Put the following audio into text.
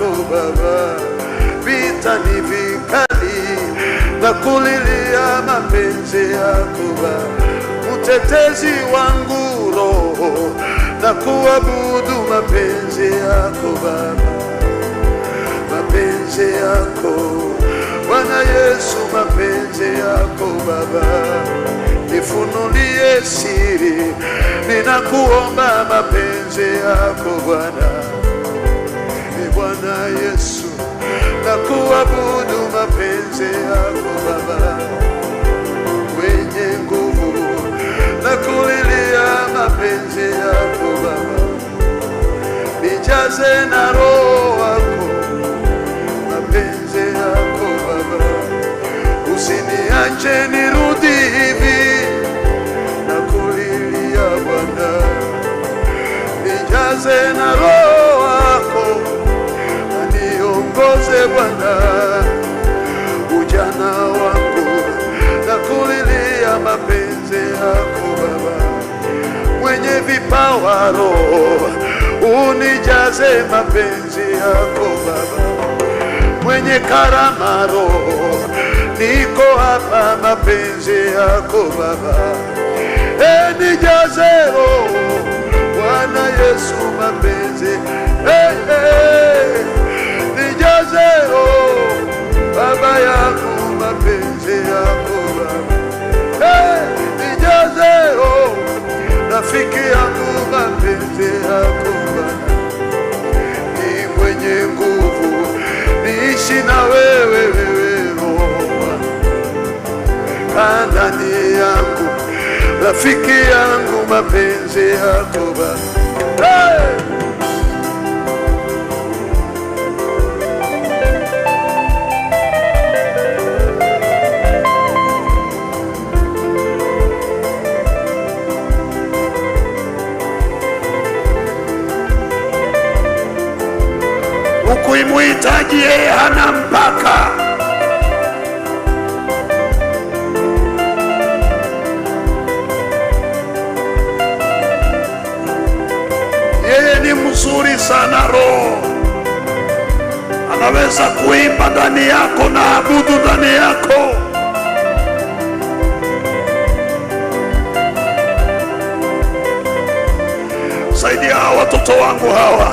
yako Baba, vita ni vikali na kulilia mapenzi yako Baba, mtetezi wangu Roho na kuabudu mapenzi yako Baba, mapenzi yako Bwana Yesu, mapenzi yako Baba, nifunulie siri, ninakuomba mapenzi yako Bwana. Bwana Yesu, nakuabudu mapenzi yako Baba, wenye nguvu, nakulilia mapenzi yako Baba, nijaze na Roho wako, mapenzi yako Baba, usiniache nirudi hivi, nakulilia Bwana, nijaze na Roho wako, niongoze Bwana, ujana wangu, nakulilia mapenzi yako Baba, mwenye vipawa Roho, unijaze mapenzi yako Baba, mwenye karama Roho, niko hapa mapenzi yako Baba, nijaze Roho, Bwana Yesu mapenzi, nijaze Roho, Baba yangu mapenzi yako Baba, nijaze Roho, rafiki yangu mapenzi yako Baba, ni mwenye nguvu, niishi na wewe Roho, ndani yangu, rafiki yangu mapenzi yako Baba. Ukimuhitaji yeye hana mpaka. Yeye ni mzuri sana Roho, anaweza kuimba ndani yako na abudu ndani yako. Saidia watoto wangu hawa,